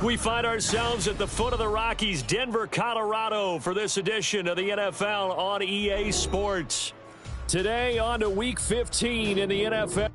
We find ourselves at the foot of the Rockies, Denver, Colorado, for this edition of the NFL on EA Sports. Today on to Week 15 in the NFL.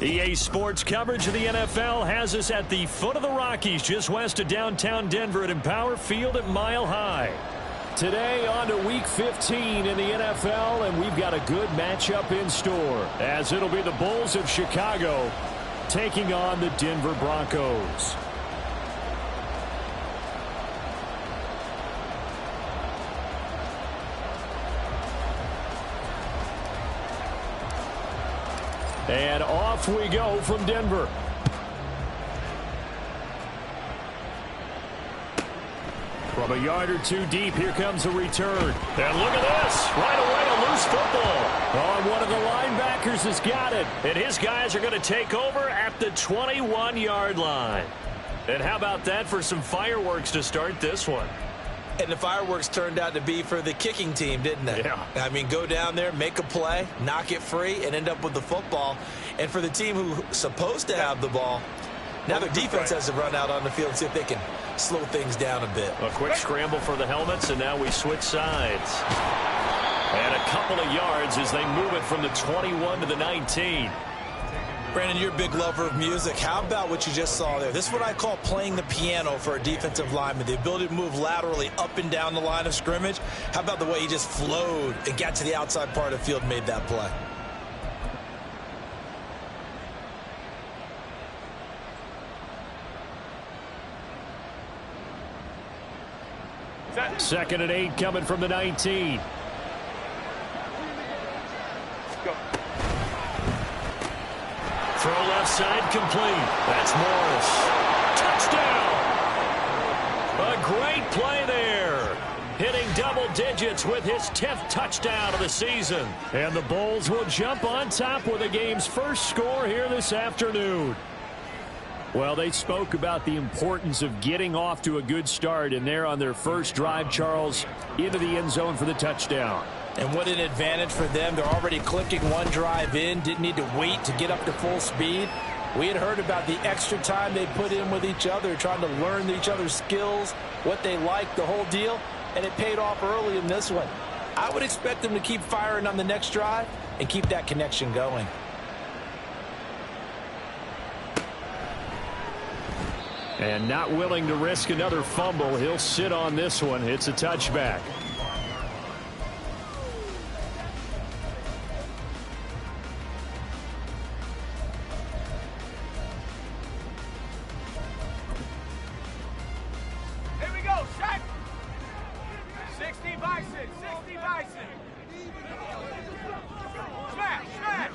EA Sports coverage of the NFL has us at the foot of the Rockies, just west of downtown Denver at Empower Field at Mile High. Today on to Week 15 in the NFL, and we've got a good matchup in store, as it'll be the Bulls of Chicago taking on the Denver Broncos. And off we go from Denver. From a yard or two deep, here comes a return. And look at this. Right away, a loose football. Oh, one of the linebackers has got it. And his guys are going to take over at the 21-yard line. And how about that for some fireworks to start this one? And the fireworks turned out to be for the kicking team, didn't they? Yeah. I mean, go down there, make a play, knock it free, and end up with the football. And for the team who's supposed to have the ball, now their defense has to run out on the field and see if they can slow things down a bit. A quick scramble for the helmets, and now we switch sides. And a couple of yards as they move it from the 21 to the 19. Brandon, you're a big lover of music. How about what you just saw there? This is what I call playing the piano for a defensive lineman. The ability to move laterally up and down the line of scrimmage. How about the way he just flowed and got to the outside part of the field and made that play? Second and 8 coming from the 19. Throw left side complete. That's Morris. Touchdown! A great play there. Hitting double digits with his 10th touchdown of the season. And the Bulls will jump on top with the game's first score here this afternoon. Well, they spoke about the importance of getting off to a good start, and they're on their first drive, Charles, into the end zone for the touchdown. And what an advantage for them. They're already clicking one drive in, didn't need to wait to get up to full speed. We had heard about the extra time they put in with each other, trying to learn each other's skills, what they like, the whole deal, and it paid off early in this one. I would expect them to keep firing on the next drive and keep that connection going. And not willing to risk another fumble, he'll sit on this one. It's a touchback. Here we go, set. 60 Bison, 60 Bison. Smash, smash.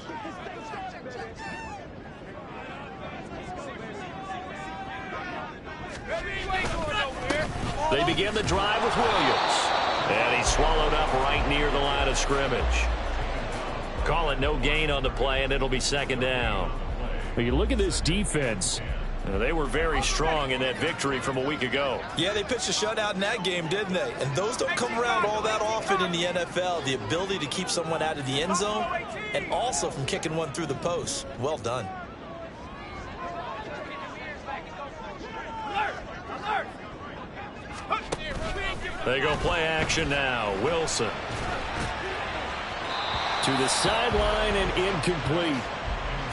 They begin the drive with Williams. And he's swallowed up right near the line of scrimmage. Call it no gain on the play, and it'll be second down. But you look at this defense. They were very strong in that victory from a week ago. Yeah, they pitched a shutout in that game, didn't they? And those don't come around all that often in the NFL. The ability to keep someone out of the end zone and also from kicking one through the post. Well done. They go play action now. Wilson. To the sideline and incomplete.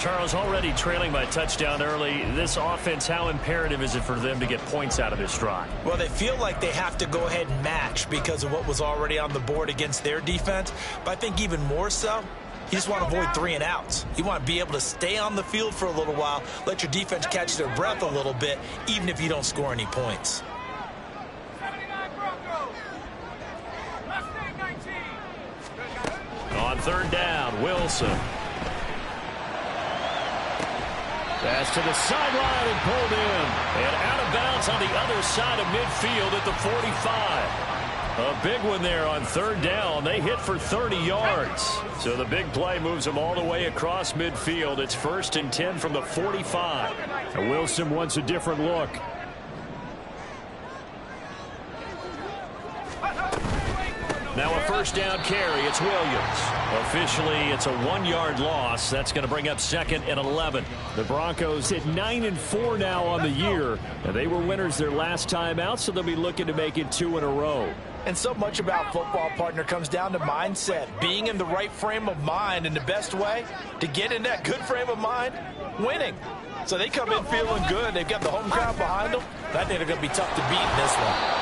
Charles, already trailing by touchdown early. This offense, how imperative is it for them to get points out of this drive? Well, they feel like they have to go ahead and match because of what was already on the board against their defense. But I think even more so, you just want to avoid 3 and outs. You want to be able to stay on the field for a little while, let your defense catch their breath a little bit, even if you don't score any points. On third down, Wilson. Pass to the sideline and pulled in. And out of bounds on the other side of midfield at the 45. A big one there on third down. They hit for 30 yards. So the big play moves them all the way across midfield. It's 1st and 10 from the 45. And Wilson wants a different look. Now a first down carry. It's Williams. Officially, it's a 1-yard loss. That's going to bring up 2nd and 11. The Broncos hit 9-4 now on the year. And they were winners their last time out, so they'll be looking to make it 2 in a row. And so much about football, partner, comes down to mindset. Being in the right frame of mind, and the best way to get in that good frame of mind, winning. So they come in feeling good. They've got the home crowd behind them. I think they're going to be tough to beat in this one.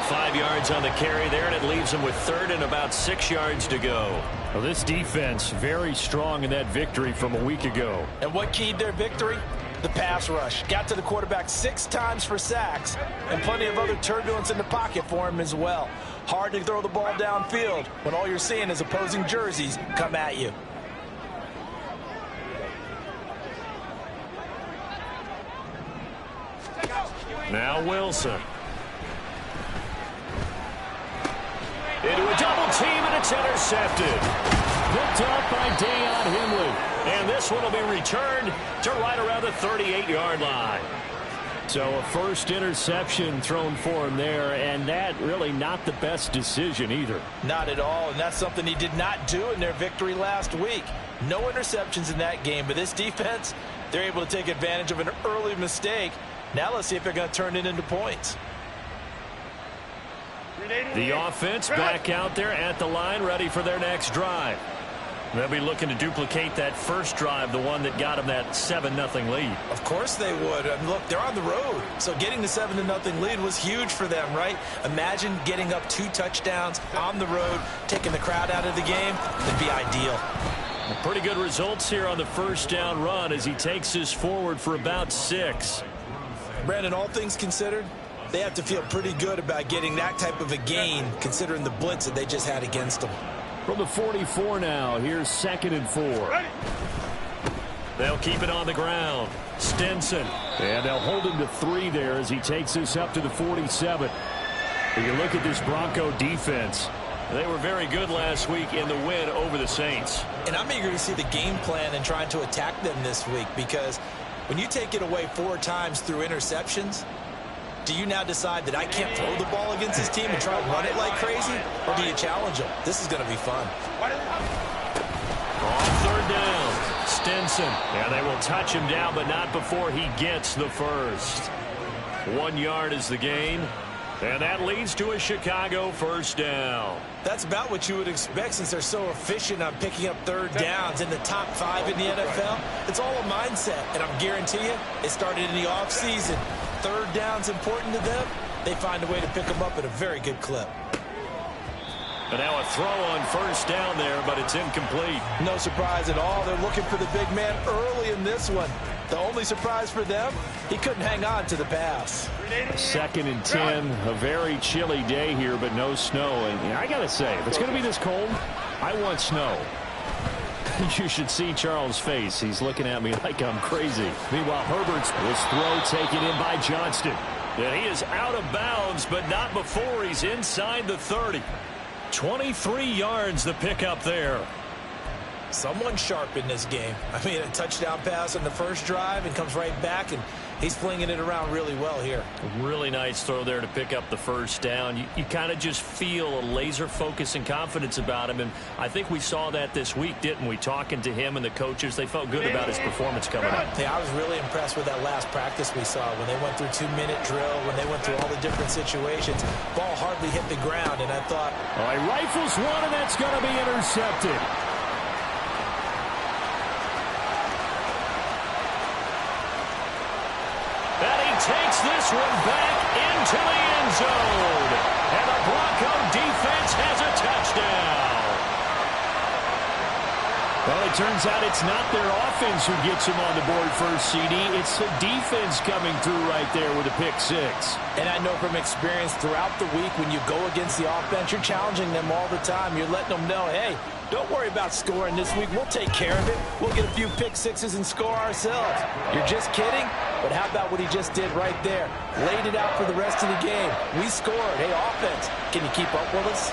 5 yards on the carry there, and it leaves them with 3rd and about 6 yards to go. Well, this defense very strong in that victory from a week ago. And what keyed their victory? The pass rush. Got to the quarterback 6 times for sacks, and plenty of other turbulence in the pocket for him as well. Hard to throw the ball downfield when all you're seeing is opposing jerseys come at you. Now Wilson. Into a double team, and it's intercepted. Picked up by Deion Henley. And this one will be returned to right around the 38-yard line. So a first interception thrown for him there, and that really not the best decision either. Not at all, and that's something he did not do in their victory last week. No interceptions in that game, but this defense, they're able to take advantage of an early mistake. Now let's see if they're going to turn it into points. The offense back out there at the line, ready for their next drive. They'll be looking to duplicate that first drive, the one that got them that 7-0 lead. Of course they would. And look, they're on the road. So getting the 7-0 lead was huge for them, right? Imagine getting up 2 touchdowns on the road, taking the crowd out of the game. That'd be ideal. Pretty good results here on the first down run as he takes this forward for about 6. Brandon, all things considered, they have to feel pretty good about getting that type of a gain considering the blitz that they just had against them. From the 44 now, here's 2nd and 4. They'll keep it on the ground. Stinson. And they'll hold him to 3 there as he takes this up to the 47. When you look at this Bronco defense, they were very good last week in the win over the Saints. And I'm eager to see the game plan and trying to attack them this week, because when you take it away 4 times through interceptions, do you now decide that I can't throw the ball against this team and try and run it like crazy? Or do you challenge them? This is going to be fun. On third down, Stinson. And they will touch him down, but not before he gets the first. 1 yard is the gain. And that leads to a Chicago first down. That's about what you would expect since they're so efficient on picking up third downs in the top 5 in the NFL. It's all a mindset, and I guarantee you it started in the offseason. Third down's important to them. They find a way to pick them up at a very good clip. And now a throw on first down there, but it's incomplete. No surprise at all. They're looking for the big man early in this one. The only surprise for them, he couldn't hang on to the pass. 2nd and 10, a very chilly day here, but no snow. And I got to say, if it's going to be this cold, I want snow. You should see Charles' face. He's looking at me like I'm crazy. Meanwhile, Herbert's throw taken in by Johnston. And he is out of bounds, but not before he's inside the 30. 23 yards the pickup there. Someone sharp in this game. I mean, a touchdown pass on the first drive and comes right back and He's flinging it around really well here. Really nice throw there to pick up the first down. You kind of just feel a laser focus and confidence about him, and I think we saw that this week, didn't we? Talking to him and the coaches, they felt good about his performance coming up. Yeah, I was really impressed with that last practice we saw when they went through 2-minute drill, when they went through all the different situations. Ball hardly hit the ground, and I thought, all right, rifles one, and that's going to be intercepted. Takes this one back into the end zone. And the Bronco defense has a touchdown. Well, it turns out it's not their offense who gets them on the board first, CD. It's the defense coming through right there with a pick six. And I know from experience throughout the week when you go against the offense, you're challenging them all the time. You're letting them know, hey, don't worry about scoring this week. We'll take care of it. We'll get a few pick sixes and score ourselves. You're just kidding? But how about what he just did right there? Laid it out for the rest of the game. We scored. Hey, offense, can you keep up with us?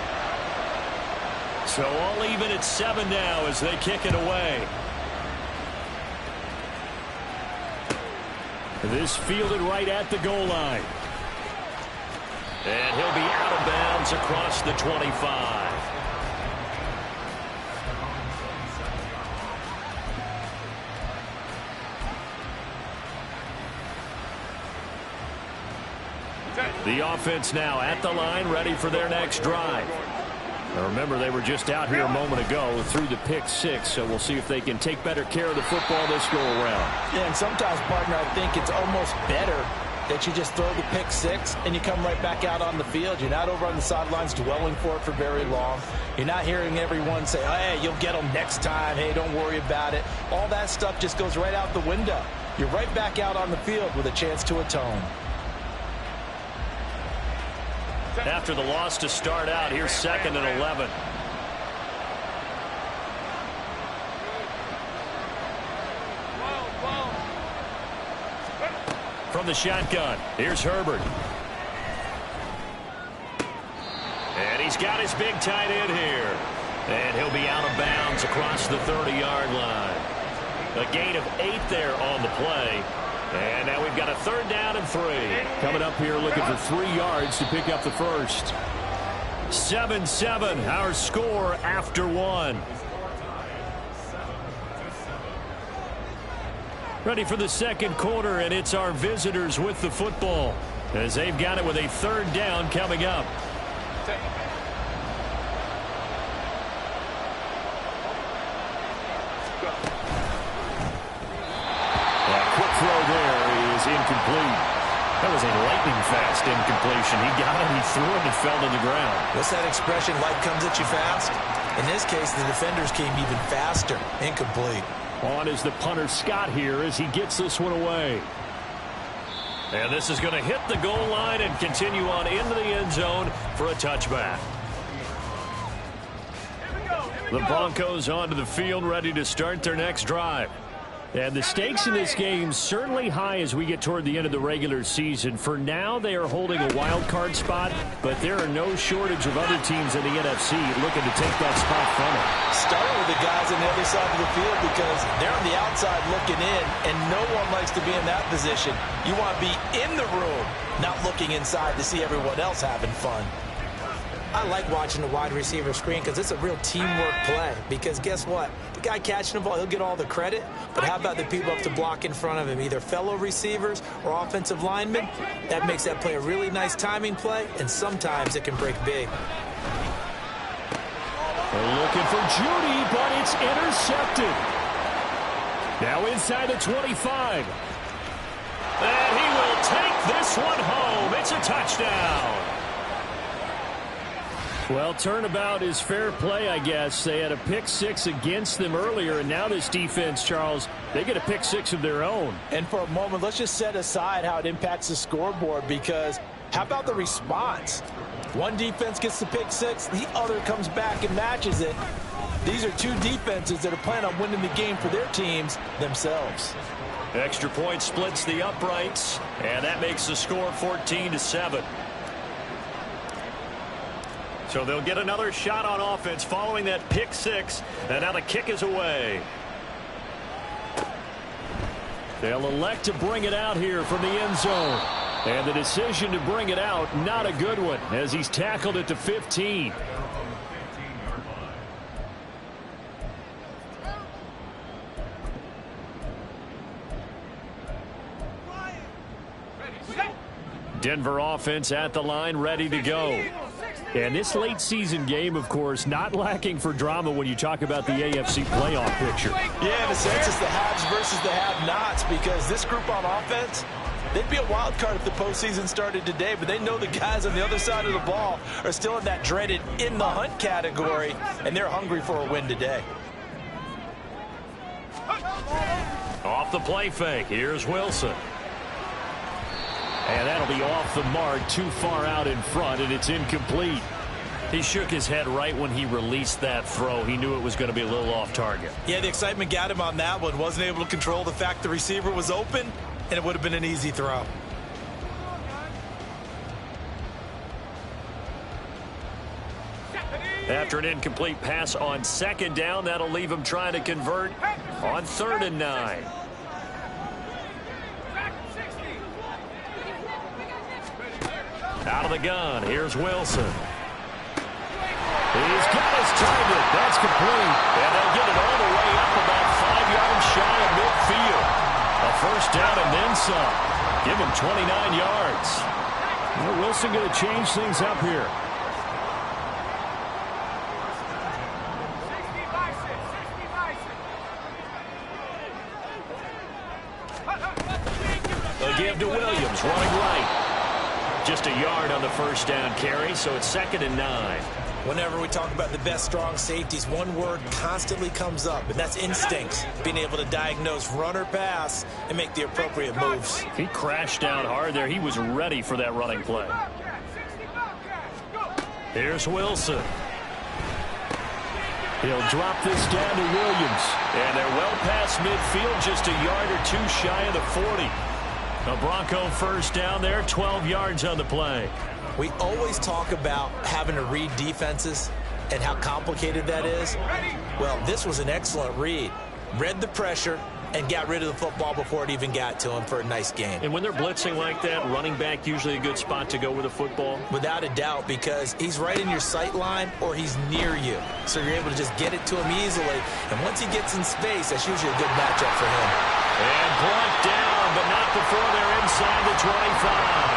So all even at 7 now as they kick it away. This fielded right at the goal line. And he'll be out of bounds across the 25. The offense now at the line, ready for their next drive. Now remember, they were just out here a moment ago through the pick six, so we'll see if they can take better care of the football this go around. Yeah, and sometimes, partner, I think it's almost better that you just throw the pick six and you come right back out on the field. You're not over on the sidelines dwelling for it for very long. You're not hearing everyone say, oh, hey, you'll get them next time. Hey, don't worry about it. All that stuff just goes right out the window. You're right back out on the field with a chance to atone. After the loss to start out, here's 2nd and 11. From the shotgun, here's Herbert. And he's got his big tight end here. And he'll be out of bounds across the 30-yard line. A gain of 8 there on the play. And now we've got a 3rd down and 3. Coming up here looking for 3 yards to pick up the first. 7-7, our score after 1. Ready for the second quarter, and it's our visitors with the football as they've got it with a 3rd down coming up. Throw there is incomplete. That was a lightning-fast incompletion. He got it, he threw it, and it fell to the ground. What's that expression, light comes at you fast? In this case, the defenders came even faster. Incomplete. On is the punter, Scott, here as he gets this one away. And this is going to hit the goal line and continue on into the end zone for a touchback. The Broncos onto the field, ready to start their next drive. And the stakes in this game certainly high as we get toward the end of the regular season. For now, they are holding a wild card spot, but there are no shortage of other teams in the NFC looking to take that spot from them. Starting with the guys on the other side of the field because they're on the outside looking in, and no one likes to be in that position. You want to be in the room, not looking inside to see everyone else having fun. I like watching the wide receiver screen because it's a real teamwork play. Because guess what? The guy catching the ball, he'll get all the credit. But how about the people up to block in front of him, either fellow receivers or offensive linemen? That makes that play a really nice timing play, and sometimes it can break big. They're looking for Judy, but it's intercepted. Now inside the 25. And he will take this one home. It's a touchdown. Well, turnabout is fair play, I guess. They had a pick six against them earlier, and now this defense, Charles, they get a pick six of their own. And for a moment, let's just set aside how it impacts the scoreboard, because how about the response? One defense gets the pick six, the other comes back and matches it. These are two defenses that are planning on winning the game for their teams themselves. Extra point splits the uprights, and that makes the score 14-7. So they'll get another shot on offense following that pick six, and now the kick is away. They'll elect to bring it out here from the end zone. And the decision to bring it out, not a good one, as he's tackled it to 15. Denver offense at the line, ready to go. And this late season game, of course, not lacking for drama when you talk about the AFC playoff picture. Yeah, in a sense, it's the haves versus the have-nots, because this group on offense, they'd be a wild card if the postseason started today, but they know the guys on the other side of the ball are still in that dreaded in the hunt category, and they're hungry for a win today. Off the play fake, here's Wilson. And that'll be off the mark, too far out in front, and it's incomplete. He shook his head right when he released that throw. He knew it was going to be a little off target. Yeah, the excitement got him on that one. Wasn't able to control the fact the receiver was open, and it would have been an easy throw. After an incomplete pass on second down, that'll leave him trying to convert on 3rd and 9. Out of the gun, here's Wilson. He's got his target. That's complete. And they'll get it all the way up about 5 yards shy of midfield. A first down and then some. Give him 29 yards. Well, Wilson going to change things up here. They'll give to Williams, running right. Just a yard on the first down carry, so it's 2nd and 9. Whenever we talk about the best strong safeties, one word constantly comes up, and that's instincts. Being able to diagnose run or pass and make the appropriate moves. He crashed down hard there. He was ready for that running play. Here's Wilson. He'll drop this down to Williams. And they're well past midfield, just a yard or two shy of the 40. A Bronco first down there, 12 yards on the play. We always talk about having to read defenses and how complicated that is. Well, this was an excellent read. Read the pressure and got rid of the football before it even got to him for a nice gain. And when they're blitzing like that, running back usually a good spot to go with the football? Without a doubt, because he's right in your sight line or he's near you. So you're able to just get it to him easily. And once he gets in space, that's usually a good matchup for him. And brought down, but not before they're inside the 25.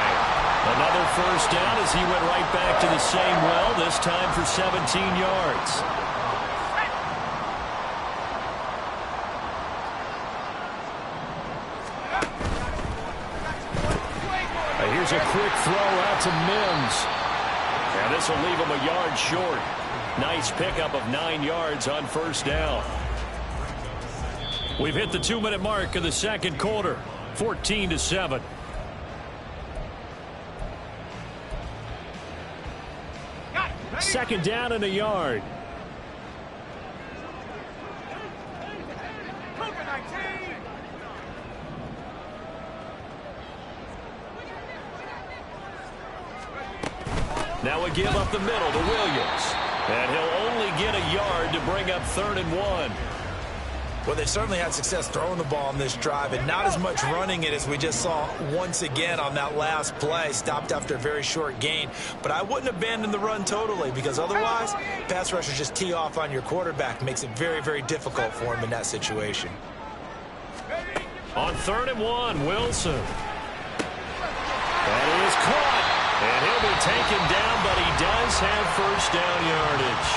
Another first down as he went right back to the same well, this time for 17 yards. Here's a quick throw out to Mims. And this will leave him a yard short. Nice pickup of 9 yards on first down. We've hit the 2-minute mark of the second quarter. 14-7. Second down and a yard. Now a give up the middle to Williams. And he'll only get a yard to bring up 3rd and 1. Well, they've certainly had success throwing the ball on this drive, and not as much running it as we just saw once again on that last play. Stopped after a very short gain. But I wouldn't abandon the run totally, because otherwise, pass rushers just tee off on your quarterback. Makes it very, very difficult for him in that situation. On 3rd and 1, Wilson. That is caught. And he'll be taken down, but he does have first down yardage.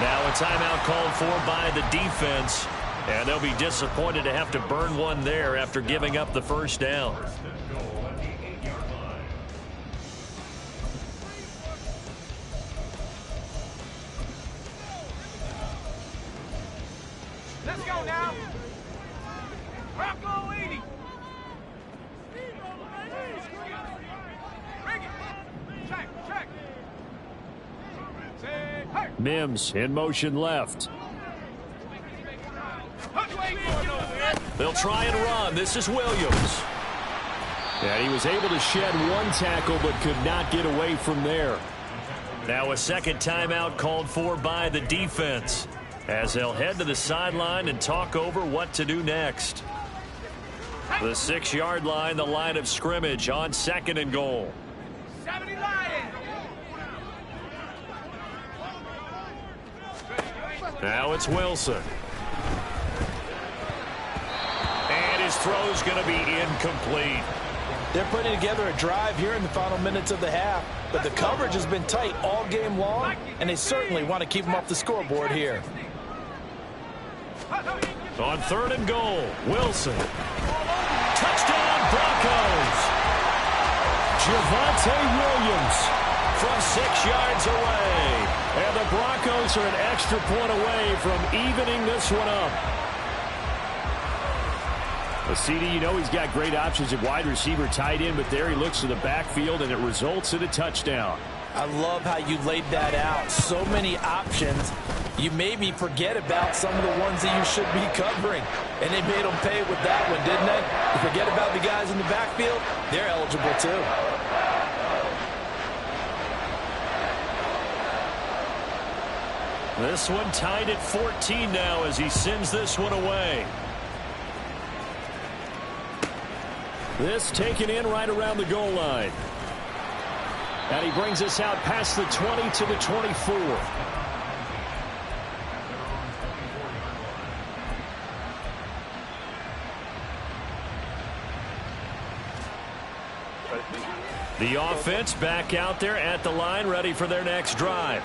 Now a timeout called for by the defense. And they'll be disappointed to have to burn one there after giving up the first down. Let's go now. Bronco 80. Bring it. Check. Mims in motion left. They'll try and run. This is Williams. And he was able to shed one tackle but could not get away from there. Now a second timeout called for by the defense as they'll head to the sideline and talk over what to do next. The 6-yard line, the line of scrimmage on 2nd and goal. 70 Lions. Now it's Wilson. And his throw's going to be incomplete. They're putting together a drive here in the final minutes of the half, but the coverage has been tight all game long, and they certainly want to keep them off the scoreboard here. On 3rd and goal, Wilson. Touchdown, Broncos. Javonte Williams from 6 yards away. And the Broncos are an extra point away from evening this one up. Well, CD, you know he's got great options at wide receiver, tight end, but there he looks to the backfield, and it results in a touchdown. I love how you laid that out. So many options. You maybe forget about some of the ones that you should be covering. And they made them pay with that one, didn't they? You forget about the guys in the backfield, they're eligible too. This one tied at 14 now as he sends this one away. This taken in right around the goal line. And he brings us out past the 20 to the 24. The offense back out there at the line, ready for their next drive.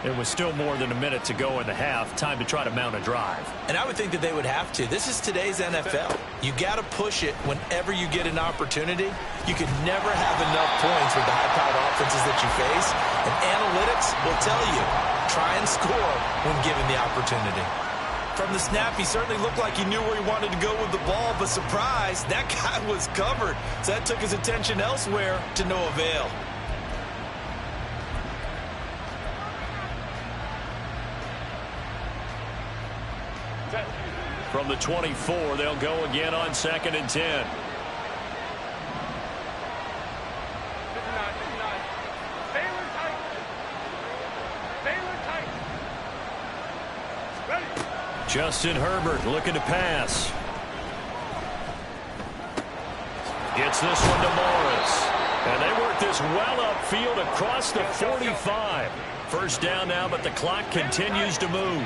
It was still more than a minute to go in the half. Time to try to mount a drive. And I would think that they would have to. This is today's NFL. You got to push it whenever you get an opportunity. You could never have enough points with the high-powered offenses that you face. And analytics will tell you, try and score when given the opportunity. From the snap, he certainly looked like he knew where he wanted to go with the ball, but surprise, that guy was covered. So that took his attention elsewhere to no avail. From the 24, they'll go again on 2nd and 10. Justin Herbert looking to pass. Gets this one to Morris. And they work this well upfield across the 45. First down now, but the clock continues to move.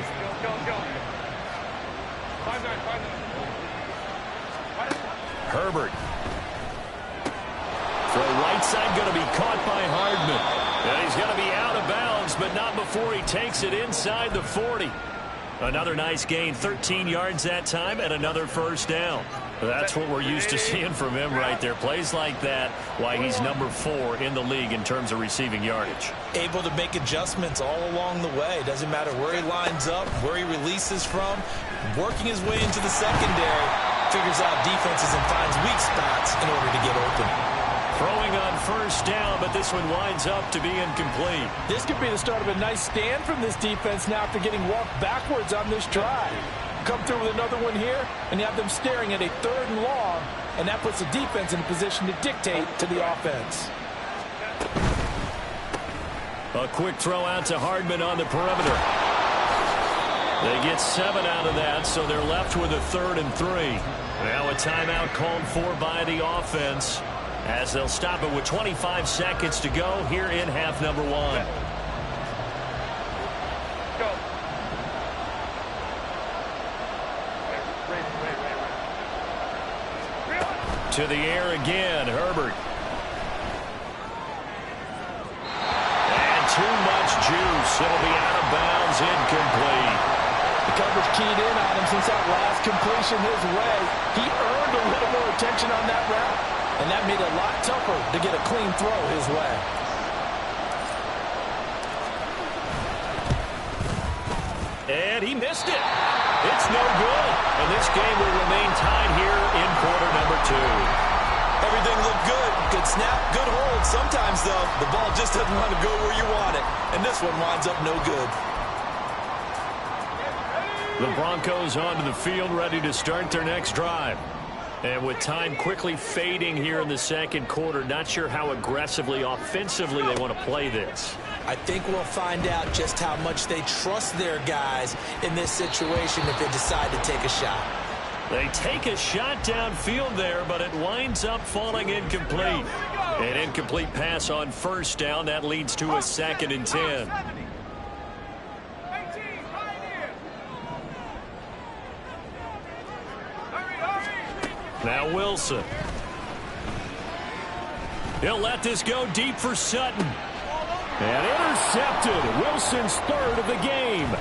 Herbert. Throw right side going to be caught by Hardman. And he's going to be out of bounds, but not before he takes it inside the 40. Another nice gain, 13 yards that time, and another first down. That's what we're used to seeing from him right there. Plays like that, why he's number 4 in the league in terms of receiving yardage. Able to make adjustments all along the way. Doesn't matter where he lines up, where he releases from. Working his way into the secondary, figures out defenses and finds weak spots in order to get open. Throwing on first down, but this one winds up to be incomplete. This could be the start of a nice stand from this defense now after getting walked backwards on this drive. Come through with another one here, and you have them staring at a 3rd and long, and that puts the defense in a position to dictate to the offense. A quick throw out to Hardman on the perimeter. They get 7 out of that, so they're left with a 3rd and 3. Now a timeout called for by the offense, as they'll stop it with 25 seconds to go here in half number 1. Go. To the air again, Herbert. And too much juice. It'll be out of bounds, incomplete. The coverage keyed in on him since that last completion his way. He earned a little more attention on that route, and that made it a lot tougher to get a clean throw his way. And he missed it. It's no good. And this game will remain tied here in quarter number 2. Everything looked good. Good snap, good hold. Sometimes, though, the ball just doesn't want to go where you want it. And this one winds up no good. The Broncos onto the field, ready to start their next drive. And with time quickly fading here in the second quarter, not sure how aggressively, offensively they want to play this. I think we'll find out just how much they trust their guys in this situation if they decide to take a shot. They take a shot downfield there, but it winds up falling incomplete. An incomplete pass on first down. That leads to a 2nd and 10. Now Wilson. He'll let this go deep for Sutton. And intercepted. Wilson's 3rd of the game.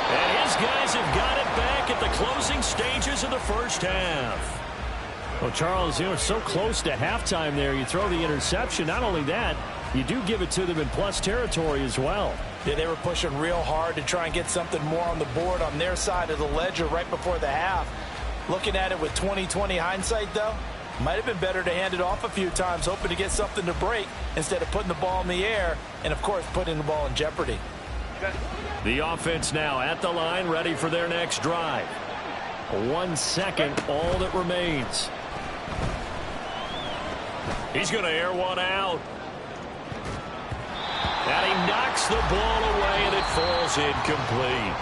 And his guys have got it back at the closing stages of the first half. Well, Charles, you were so close to halftime there. You throw the interception. Not only that, you do give it to them in plus territory as well. Yeah, they were pushing real hard to try and get something more on the board on their side of the ledger right before the half. Looking at it with 20/20 hindsight, though, might have been better to hand it off a few times, hoping to get something to break instead of putting the ball in the air and, of course, putting the ball in jeopardy. The offense now at the line, ready for their next drive. 1 second, all that remains. He's going to air one out. And he knocks the ball away, and it falls incomplete.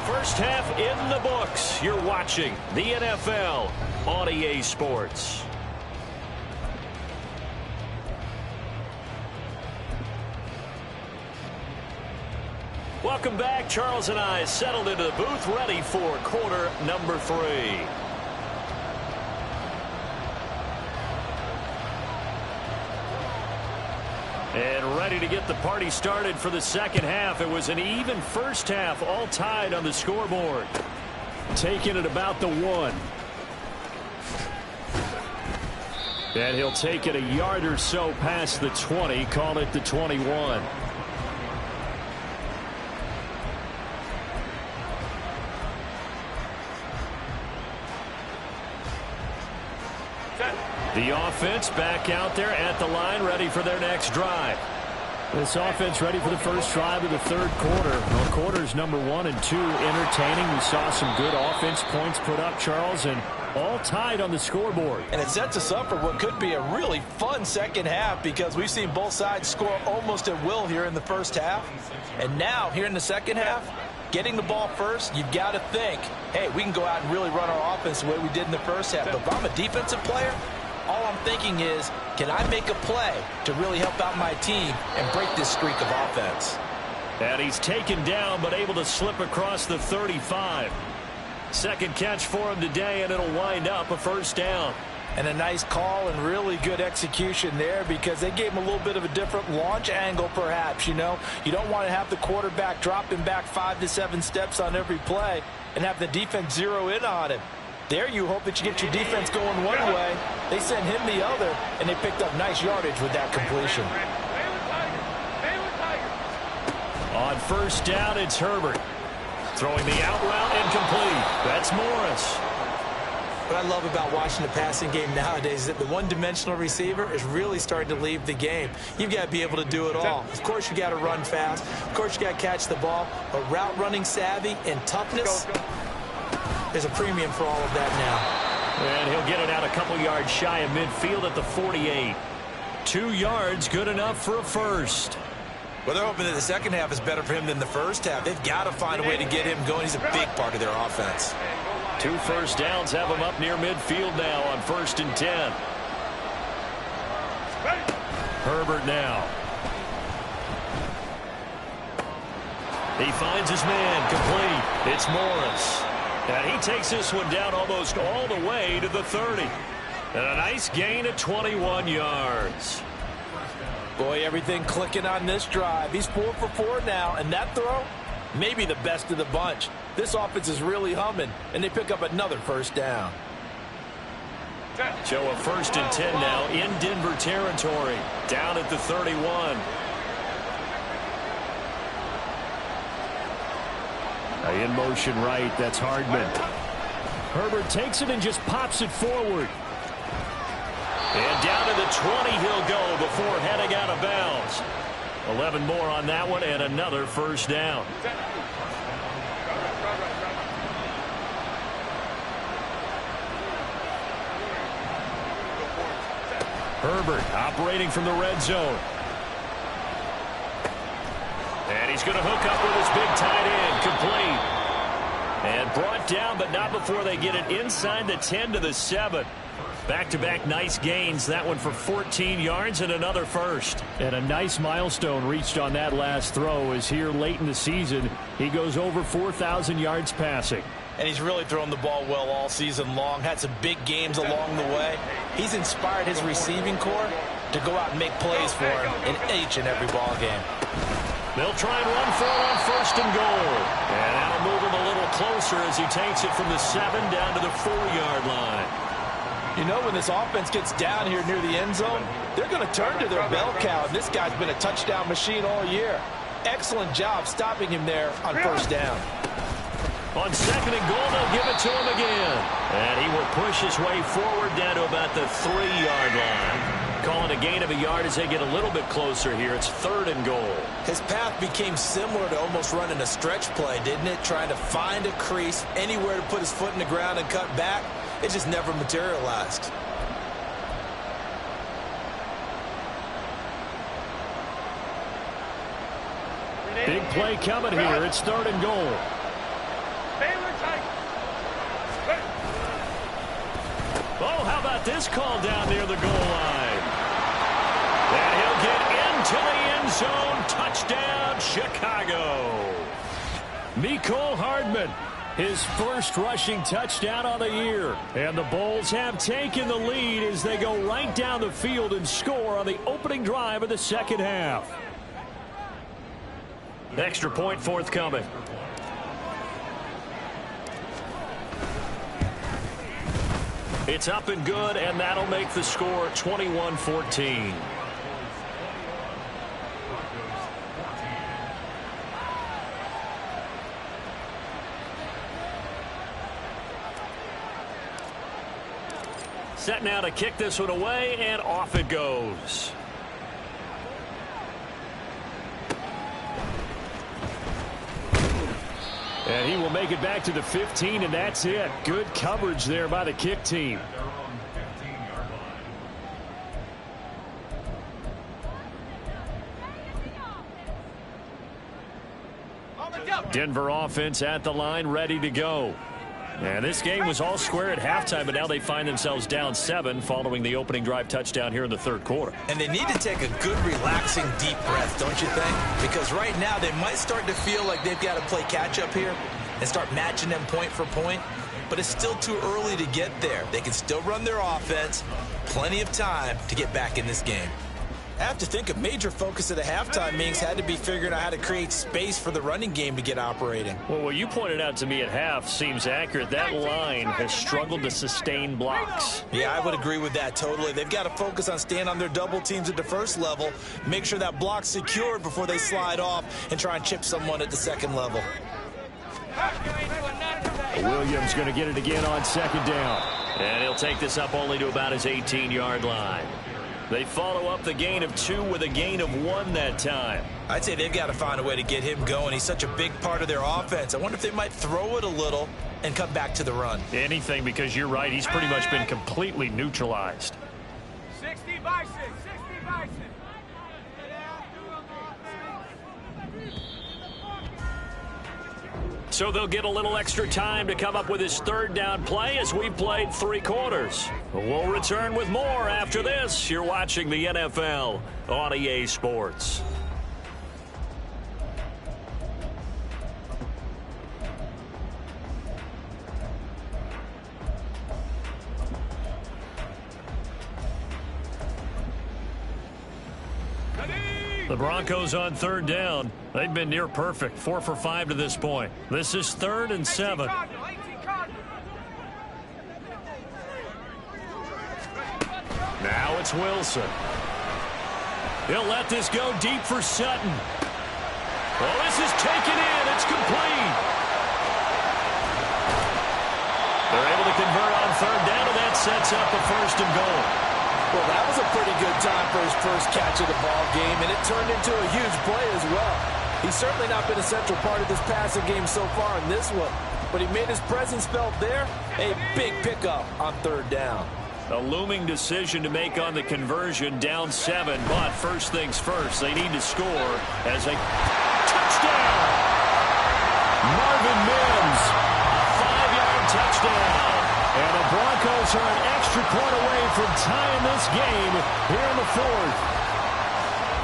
First half in the books. You're watching the NFL on EA Sports. Welcome back. Charles and I settled into the booth, ready for quarter number 3. And ready to get the party started for the second half. It was an even first half, all tied on the scoreboard. Taking it about the 1. And he'll take it a yard or so past the 20, call it the 21. The offense back out there at the line, ready for their next drive. This offense ready for the first drive of the 3rd quarter. Well, quarters number 1 and 2 entertaining. We saw some good offense points put up, Charles, and all tied on the scoreboard. And it sets us up for what could be a really fun second half because we've seen both sides score almost at will here in the first half. And now, here in the second half, getting the ball first, you've got to think, hey, we can go out and really run our offense the way we did in the first half. But if I'm a defensive player, all I'm thinking is, can I make a play to really help out my team and break this streak of offense? And he's taken down, but able to slip across the 35. Second catch for him today, and it'll wind up a first down. And a nice call and really good execution there because they gave him a little bit of a different launch angle, perhaps. You know, you don't want to have the quarterback dropping back 5 to 7 steps on every play and have the defense zero in on him. There you hope that you get your defense going one way. They sent him the other, and they picked up nice yardage with that completion. On first down, it's Herbert. Throwing the out route incomplete. That's Morris. What I love about watching the passing game nowadays is that the one-dimensional receiver is really starting to leave the game. You've got to be able to do it all. Of course, you got to run fast. Of course, you got to catch the ball. But route running savvy and toughness, there's a premium for all of that now. And he'll get it out a couple yards shy of midfield at the 48. 2 yards, good enough for a first. Well, they're hoping that the second half is better for him than the first half. They've got to find a way to get him going. He's a big part of their offense. 2 first downs have him up near midfield now on 1st and 10. Herbert now. He finds his man, complete. It's Morris. And he takes this one down almost all the way to the 30. And a nice gain of 21 yards. Boy, everything clicking on this drive. He's 4 for 4 now, and that throw, maybe the best of the bunch. This offense is really humming, and they pick up another first down. So a 1st and 10 now in Denver territory, down at the 31. In motion right, that's Hardman. Herbert takes it and just pops it forward. And down to the 20 he'll go before heading out of bounds. 11 more on that one and another first down. Herbert operating from the red zone. And he's going to hook up with his big tight end, complete. And brought down, but not before they get it inside the 10 to the 7. Back-to-back nice gains. That one for 14 yards and another first. And a nice milestone reached on that last throw as here late in the season, he goes over 4,000 yards passing. And he's really thrown the ball well all season long. Had some big games along the way. He's inspired his receiving corps to go out and make plays for him in each and every ball game. They'll try and run for it on 1st and goal. And that'll move him a little closer as he takes it from the 7 down to the 4-yard line. You know, when this offense gets down here near the end zone, they're going to turn to their bell cow, and this guy's been a touchdown machine all year. Excellent job stopping him there on 1st down. On 2nd and goal, they'll give it to him again. And he will push his way forward down to about the 3-yard line. Calling a gain of a yard as they get a little bit closer here. It's 3rd and goal. His path became similar to almost running a stretch play, didn't it? Trying to find a crease, anywhere to put his foot in the ground and cut back. It just never materialized. Big play coming here. It's 3rd and goal. Oh, how about this call down near the goal line? And he'll get into the end zone. Touchdown, Chicago. Mecole Hardman, his first rushing touchdown on the year. And the Bulls have taken the lead as they go right down the field and score on the opening drive of the 2nd half. Extra point forthcoming. It's up and good, and that'll make the score 21-14. Set now to kick this one away, and off it goes. And he will make it back to the 15, and that's it. Good coverage there by the kick team. Denver offense at the line, ready to go. And this game was all square at halftime, but now they find themselves down 7 following the opening drive touchdown here in the 3rd quarter. And they need to take a good, relaxing, deep breath, don't you think? Because right now they might start to feel like they've got to play catch-up here and start matching them point for point. But it's still too early to get there. They can still run their offense. Plenty of time to get back in this game. I have to think a major focus of the halftime meetings had to be figuring out how to create space for the running game to get operating. Well, what you pointed out to me at half seems accurate. That line has struggled to sustain blocks. Yeah, I would agree with that totally. They've got to focus on staying on their double teams at the 1st level, make sure that block's secured before they slide off and try and chip someone at the 2nd level. Williams going to get it again on 2nd down. And he'll take this up only to about his 18-yard line. They follow up the gain of 2 with a gain of 1 that time. I'd say they've got to find a way to get him going. He's such a big part of their offense. I wonder if they might throw it a little and come back to the run. Anything, because you're right. He's pretty much been completely neutralized. 60 by 6. 60 by 6. So they'll get a little extra time to come up with his 3rd down play as we played 3 quarters. We'll return with more after this. You're watching the NFL on EA Sports. The Broncos on 3rd down. They've been near perfect. 4 for 5 to this point. This is 3rd and 7. Now it's Wilson. He'll let this go deep for Sutton. Oh, this is taken in. It's complete. They're able to convert on 3rd down, and that sets up a 1st and goal. Well, that was a pretty good time for his first catch of the ball game, and it turned into a huge play as well. He's certainly not been a central part of this passing game so far in this one, but he made his presence felt there. A big pickup on 3rd down. A looming decision to make on the conversion, down 7, but first things first, they need to score as a touchdown. Marvin Mims touchdown. And the Broncos are an extra point away from tying this game here in the fourth.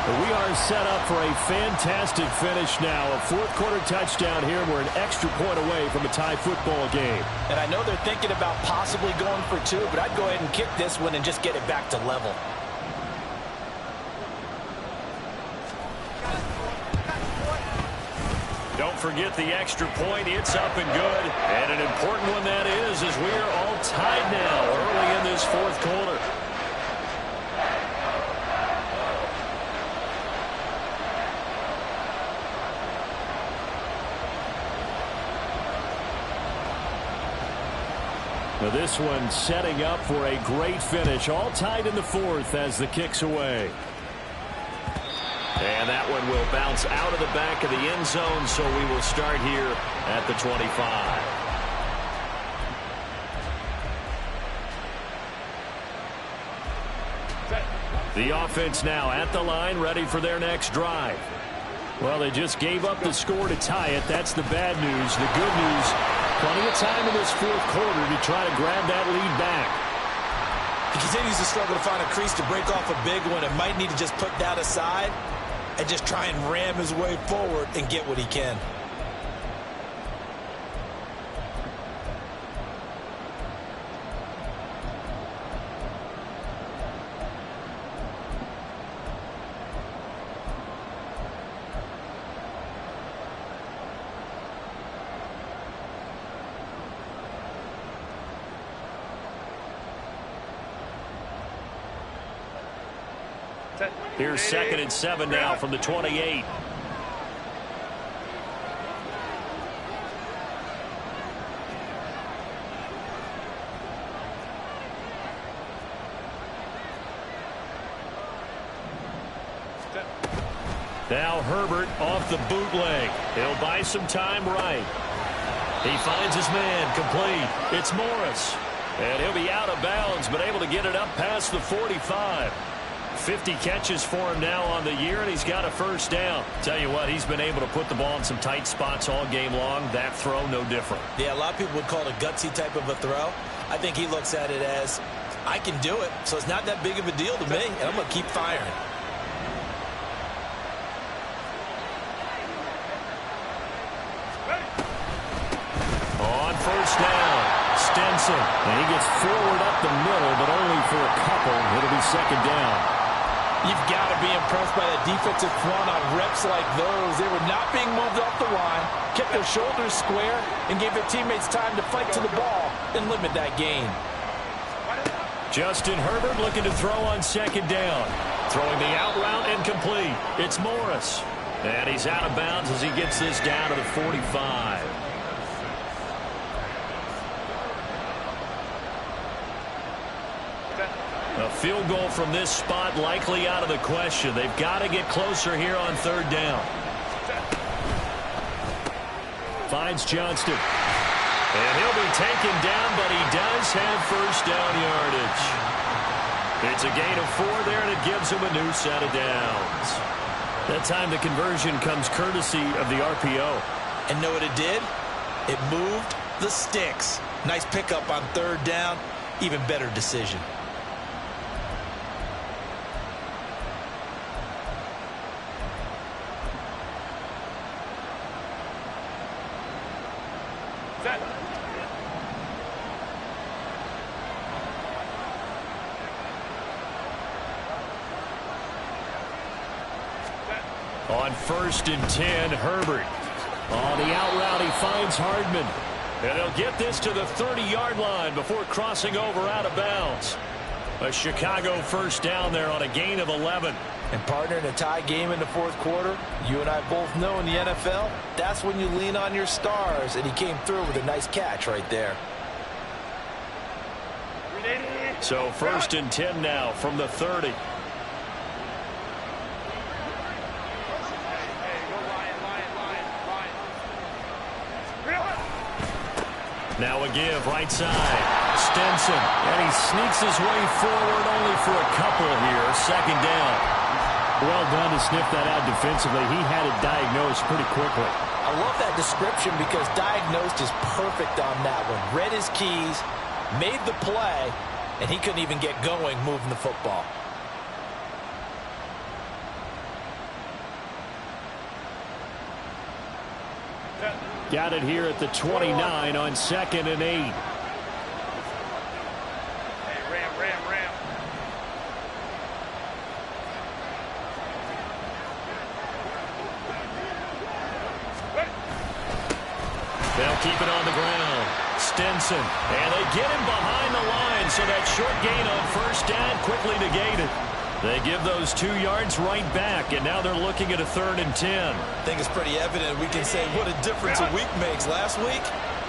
We are set up for a fantastic finish now. A fourth-quarter touchdown here, and we're an extra point away from a tie football game. And I know they're thinking about possibly going for two, but I'd go ahead and kick this one and just get it back to level. Don't forget the extra point. It's up and good. And an important one that is, as we are all tied now early in this fourth quarter. Now this one setting up for a great finish. All tied in the fourth as the kick's away. And that one will bounce out of the back of the end zone, so we will start here at the 25. The offense now at the line, ready for their next drive. Well, they just gave up the score to tie it. That's the bad news. The good news, plenty of time in this fourth quarter to try to grab that lead back. He continues to struggle to find a crease to break off a big one and might need to just put that aside and just try and ram his way forward and get what he can. Here's 2nd and 7 now from the 28. Now Herbert off the bootleg. He'll buy some time right. He finds his man complete. It's Morris. And he'll be out of bounds, but able to get it up past the 45. 50 catches for him now on the year, and he's got a first down. Tell you what, he's been able to put the ball in some tight spots all game long. That throw, no different. Yeah, a lot of people would call it a gutsy type of a throw. I think he looks at it as, I can do it, so it's not that big of a deal to me, and I'm going to keep firing. On first down, Stenson. And he gets forward up the middle, but only for a couple. It'll be second down. You've got to be impressed by that defensive front on reps like those. They were not being moved off the line, kept their shoulders square, and gave their teammates time to fight to the ball and limit that gain. Justin Herbert looking to throw on second down. Throwing the out route incomplete. It's Morris. And he's out of bounds as he gets this down to the 45. A field goal from this spot likely out of the question. They've got to get closer here on third down. Finds Johnston. And he'll be taken down, but he does have first down yardage. It's a gain of 4 there, and it gives him a new set of downs. That time the conversion comes courtesy of the RPO. And know what it did? It moved the sticks. Nice pickup on third down. Even better decision. On 1st and 10, Herbert. On the out route, he finds Hardman. And he'll get this to the 30-yard line before crossing over out of bounds. A Chicago first down there on a gain of 11. And partner, in a tie game in the fourth quarter, you and I both know in the NFL, that's when you lean on your stars. And he came through with a nice catch right there. So 1st and 10 now from the 30. Now a give right side. Stenson. And he sneaks his way forward only for a couple here. Second down. Well done to sniff that out defensively. He had it diagnosed pretty quickly. I love that description because diagnosed is perfect on that one. Read his keys, made the play, and he couldn't even get going moving the football. Got it here at the 29 on 2nd and 8. Ram. They'll keep it on the ground. Stinson. And they get him behind the line, so that short gain on first down quickly negated. They give those 2 yards right back, and now they're looking at a 3rd and 10. I think it's pretty evident we can say what a difference a week makes. Last week,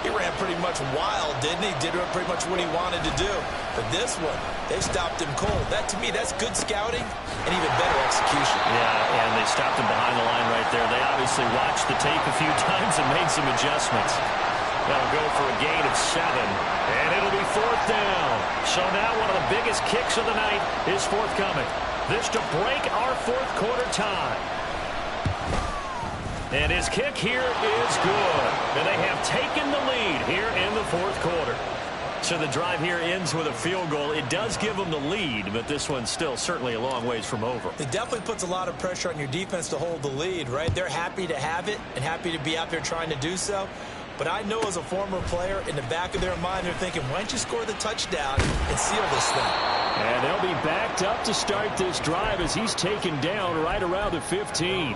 he ran pretty much wild, didn't he? Did pretty much what he wanted to do. But this one, they stopped him cold. That, to me, that's good scouting and even better execution. Yeah, and they stopped him behind the line right there. They obviously watched the tape a few times and made some adjustments. That'll go for a gain of 7, and it'll be 4th down. So now one of the biggest kicks of the night is forthcoming. This to break our 4th quarter tie. And his kick here is good. And they have taken the lead here in the 4th quarter. So the drive here ends with a field goal. It does give them the lead, but this one's still certainly a long ways from over. It definitely puts a lot of pressure on your defense to hold the lead, right? They're happy to have it and happy to be out there trying to do so. But I know as a former player, in the back of their mind, they're thinking, why don't you score the touchdown and seal this thing? And they'll be backed up to start this drive as he's taken down right around the 15.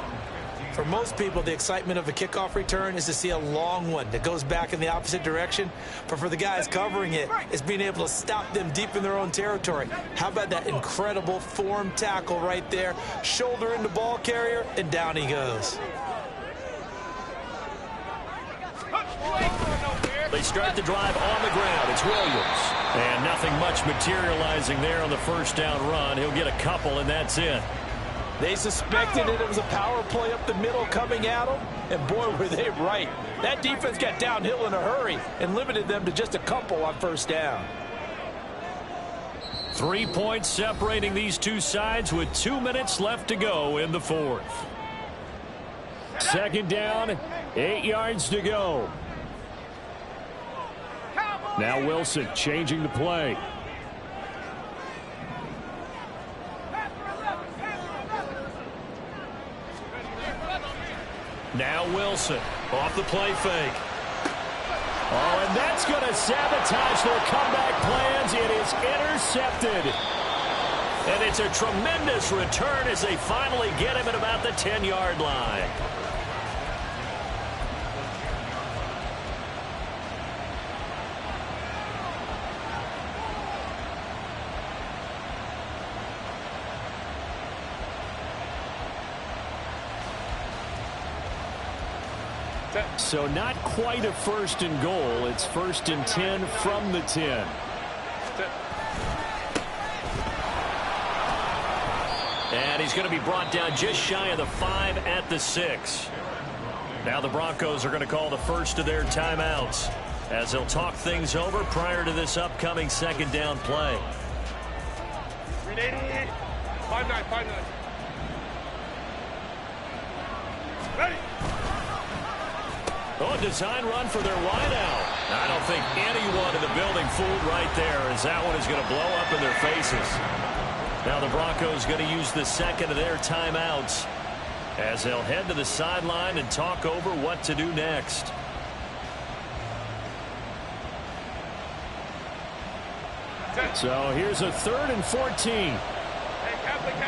For most people, the excitement of a kickoff return is to see a long one that goes back in the opposite direction. But for the guys covering it, it's being able to stop them deep in their own territory. How about that incredible form tackle right there? Shoulder in the ball carrier, and down he goes. They start the drive on the ground. It's Williams. And nothing much materializing there on the first down run. He'll get a couple, and that's it. They suspected it was a power play up the middle coming at them, and boy, were they right. That defense got downhill in a hurry and limited them to just a couple on first down. 3 points separating these two sides with 2 minutes left to go in the 4th. 2nd down, 8 yards to go. Now Wilson changing the play. Now Wilson off the play fake. Oh, and that's going to sabotage their comeback plans. It is intercepted. And it's a tremendous return as they finally get him at about the 10-yard line. So not quite a 1st and goal. It's 1st and 10 from the 10. And he's going to be brought down just shy of the 5 at the 6. Now the Broncos are going to call the first of their timeouts as they'll talk things over prior to this upcoming 2nd down play. 380. 5-9. Ready. Oh, design run for their wideout. I don't think anyone in the building fooled right there as that one is going to blow up in their faces. Now the Broncos going to use the 2nd of their timeouts as they'll head to the sideline and talk over what to do next. So here's a 3rd and 14. Hey, Kaplan.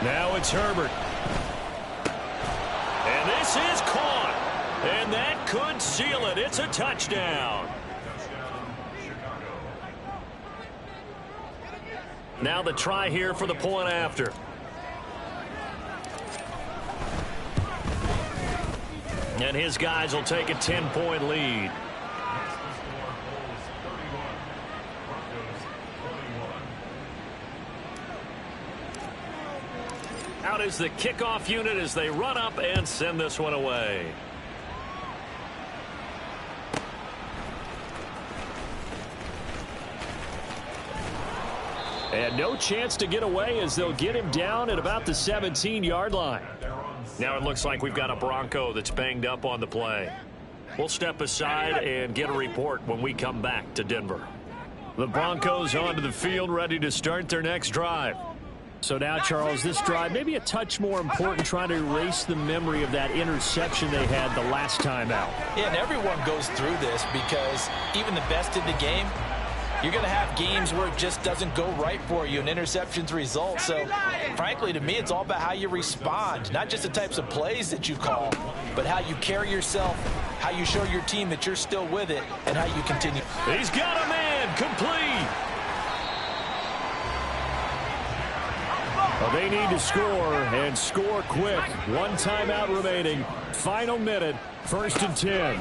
Now it's Herbert. And this is caught. And that could seal it. It's a touchdown. Now the try here for the point after. And his guys will take a 10-point lead. Out is the kickoff unit as they run up and send this one away. And no chance to get away as they'll get him down at about the 17-yard line. Now it looks like we've got a Bronco that's banged up on the play. We'll step aside and get a report when we come back to Denver. The Broncos onto the field, ready to start their next drive. So now, Charles, this drive maybe a touch more important, trying to erase the memory of that interception they had the last time out. Yeah, and everyone goes through this because even the best in the game, you're going to have games where it just doesn't go right for you and interceptions result. So, frankly, to me, it's all about how you respond, not just the types of plays that you call, but how you carry yourself, how you show your team that you're still with it, and how you continue. He's got a man complete. Well, they need to score, and score quick. One timeout remaining. Final minute, 1st and 10.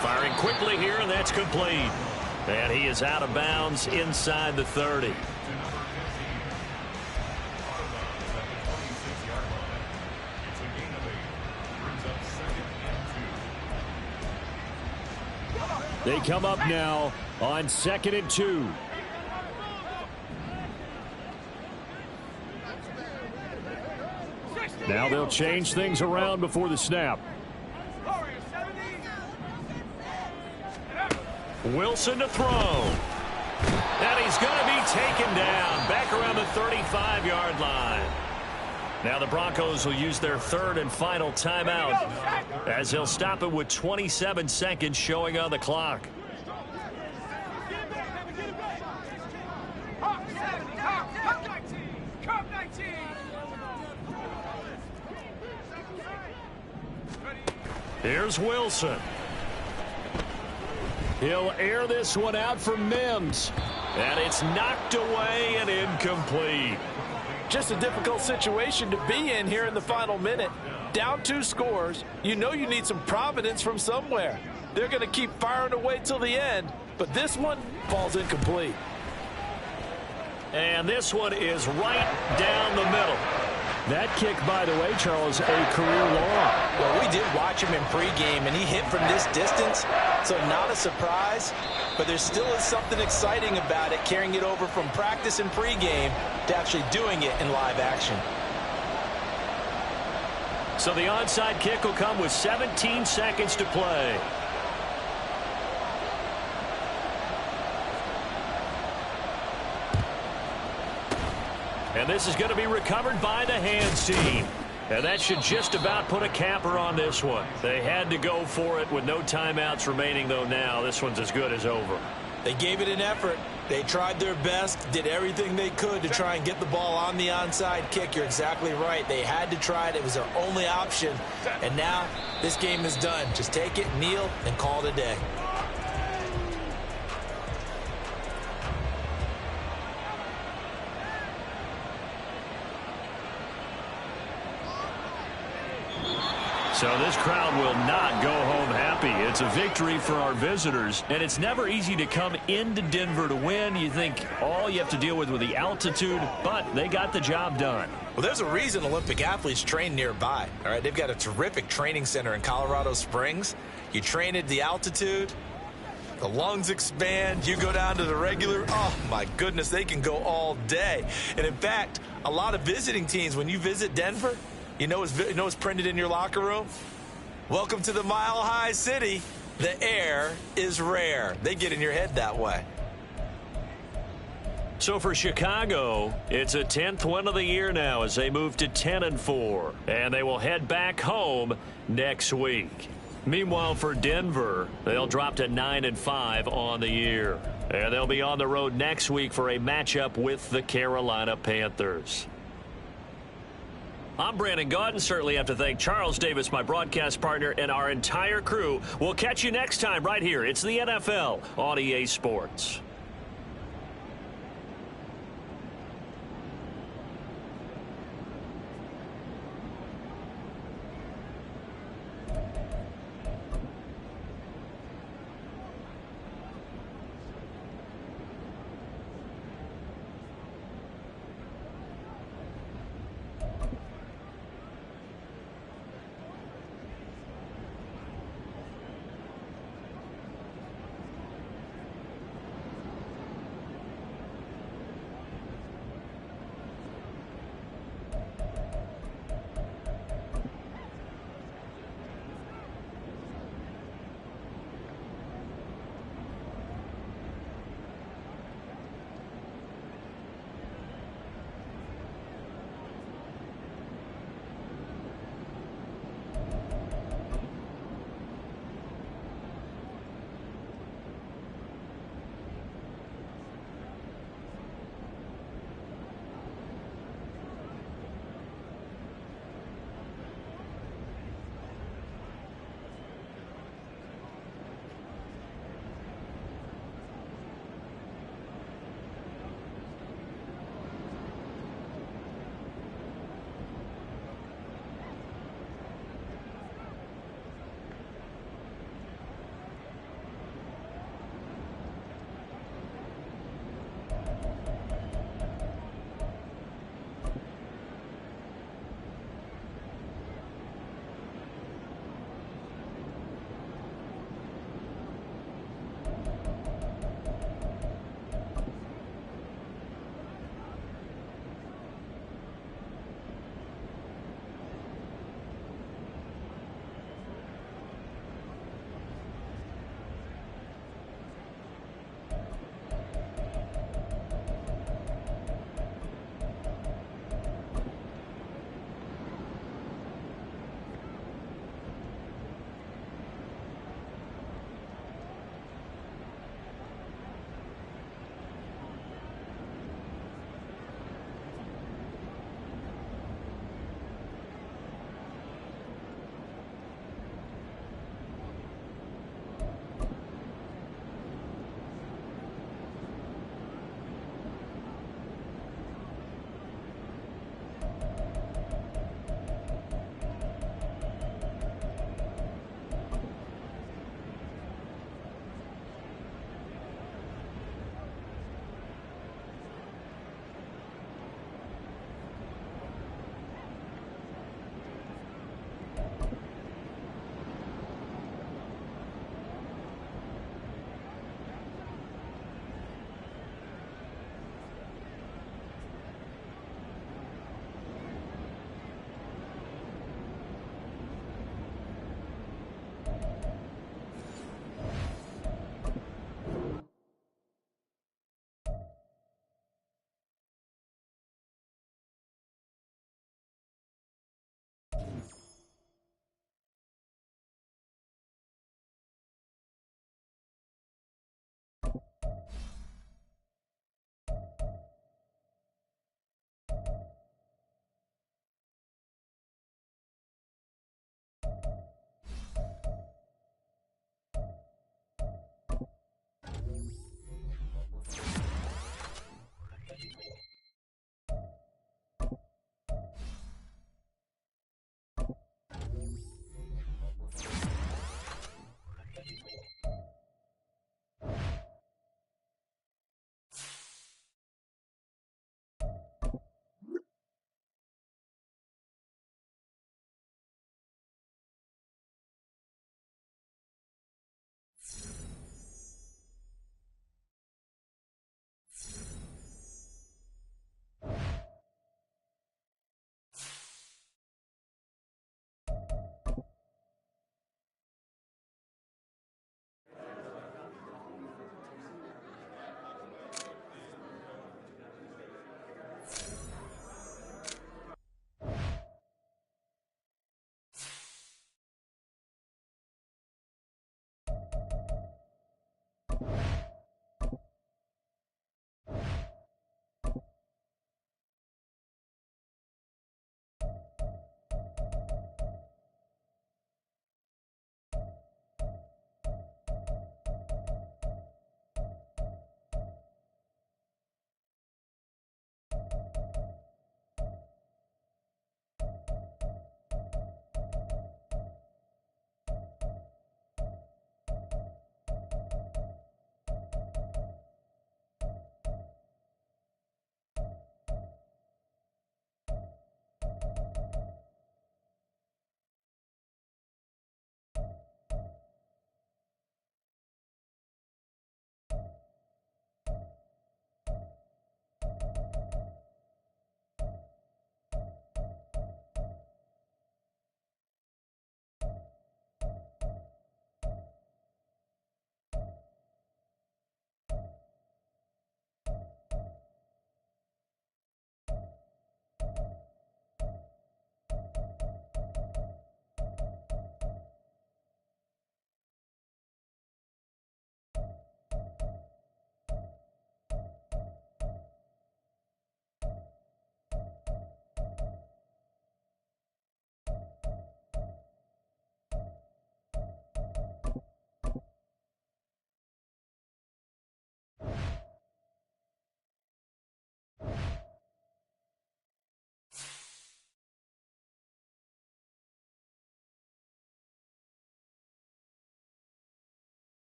Firing quickly here, and that's complete. And he is out of bounds inside the 30. They come up now on 2nd and 2. Now they'll change things around before the snap. Wilson to throw. And he's going to be taken down back around the 35-yard line. Now the Broncos will use their 3rd and final timeout as they'll stop it with 27 seconds showing on the clock. Here's Wilson. He'll air this one out for Mims. And it's knocked away and incomplete. Just a difficult situation to be in here in the final minute. Down 2 scores. You know you need some providence from somewhere. They're going to keep firing away till the end, but this one falls incomplete. And this one is right down the middle. That kick, by the way, Charles, a career long. Well, we did watch him in pregame, and he hit from this distance, so not a surprise. But there still is something exciting about it, carrying it over from practice and pregame to actually doing it in live action. So the onside kick will come with 17 seconds to play. And this is going to be recovered by the hands team. And that should just about put a capper on this one. They had to go for it with no timeouts remaining, though now this one's as good as over. They gave it an effort. They tried their best, did everything they could to try and get the ball on the onside kick. You're exactly right. They had to try it. It was their only option. And now this game is done. Just take it, kneel, and call it a day. So this crowd will not go home happy. It's a victory for our visitors, and it's never easy to come into Denver to win. You think all you have to deal with the altitude, but they got the job done. Well, there's a reason Olympic athletes train nearby. All right, they've got a terrific training center in Colorado Springs. You train at the altitude, the lungs expand, you go down to the regular. Oh, my goodness, they can go all day. And, in fact, a lot of visiting teams, when you visit Denver, you know what's printed in your locker room? Welcome to the Mile High City. The air is rare. They get in your head that way. So for Chicago, it's a 10th win of the year now as they move to 10-4. And they will head back home next week. Meanwhile, for Denver, they'll drop to 9-5 on the year. And they'll be on the road next week for a matchup with the Carolina Panthers. I'm Brandon Gaudin. Certainly have to thank Charles Davis, my broadcast partner, and our entire crew. We'll catch you next time right here. It's the NFL on EA Sports.